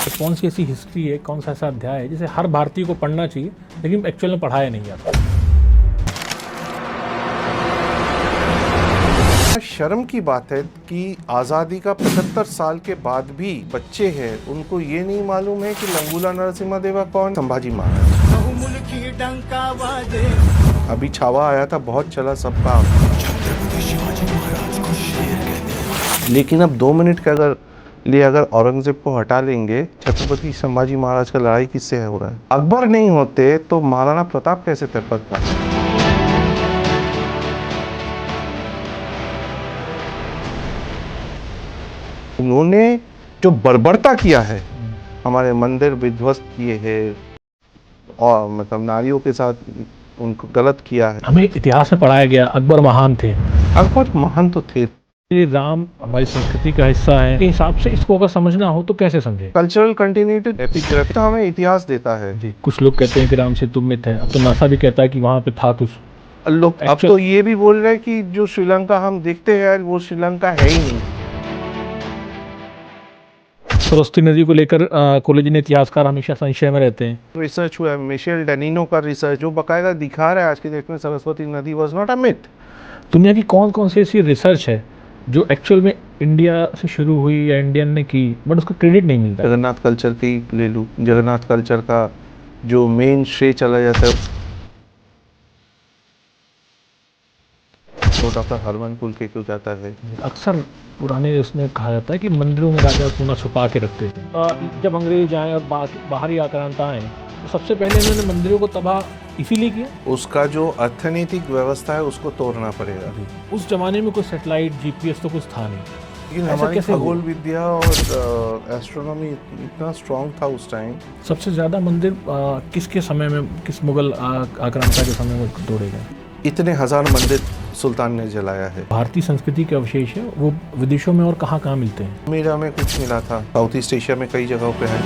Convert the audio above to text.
तो कौन सी ऐसी हिस्ट्री है, कौन सा ऐसा अध्याय है जिसे हर भारतीय को पढ़ना चाहिए लेकिन एक्चुअल में पढ़ाया नहीं जाता। शर्म की बात है कि आज़ादी का 75 साल के बाद भी बच्चे हैं उनको ये नहीं मालूम है कि लंगूला नरसिम्हा देवा कौन, संभाजी महाराज। अभी छावा आया था, बहुत चला सबका, लेकिन अब 2 मिनट के अगर औरंगजेब को हटा लेंगे, छत्रपति संभाजी महाराज का लड़ाई किससे हो रहा है? अकबर नहीं होते तो महाराणा प्रताप कैसे तलपता? उन्होंने जो बर्बरता किया है, हमारे मंदिर विध्वस्त किए हैं और मतलब नारियों के साथ उनको गलत किया है। हमें इतिहास में पढ़ाया गया अकबर महान थे। अकबर महान तो थे। ये राम हमारी संस्कृति का हिस्सा है, के हिसाब से इसको अगर समझना हो तो कैसे समझे? कल्चरल कंटिन्यूटी एपिग्राफी तो हमें इतिहास देता है। जी, कुछ लोग कहते हैं कि राम सेतु मिथ है, अब तो नासा भी कहता है कि वहाँ पे था कुछ लोग अब तो ये भी बोल रहे हैं कि जो श्रीलंका हम देखते हैं वो श्रीलंका है ही नहीं। सरस्वती नदी को लेकर कॉलेज इतिहासकार हमेशा संशय में रहते हैं। रिसर्च हुआ है, मिशेल डेनिनो का रिसर्च जो बकायदा दिखा रहा है आज के डेट में सरस्वती नदी वाज नॉट अ मिथ। दुनिया की कौन कौन सी ऐसी रिसर्च है जो एक्चुअल में इंडिया से शुरू हुई या इंडियन ने की बट उसको क्रेडिट नहीं मिलता? जगन्नाथ कल्चर की ले लूँ, जगन्नाथ कल्चर का जो मेन श्रेय चला जाता है तो डॉक्टर हरमनकुल के क्यों जाता है। अक्सर पुराने उसमें कहा जाता है कि मंदिरों में राजा सोना छुपा के रखते थे। जब अंग्रेज आए और बाहरी आक्रांता आए तो सबसे पहले इन्होंने मंदिरों को तबाह इसीलिए किया। उसका जो अर्थनैतिक व्यवस्था है उसको तोड़ना पड़ेगा। उस जमाने में कोई सैटेलाइट जीपीएस तो कुछ था नहीं, लेकिन हमारी खगोल विद्या और एस्ट्रोनॉमी इतना स्ट्रांग था उस टाइम। सबसे ज्यादा मंदिर किसके समय में, किस मुगल आक्रांता के समय में तोड़े गए? इतने हजार मंदिर सुल्तान ने जलाया है। भारतीय संस्कृति के अवशेष है वो विदेशों में और कहाँ कहाँ मिलते हैं? मेरा में कुछ मिला था, साउथ ईस्ट एशिया में कई जगहों पे है।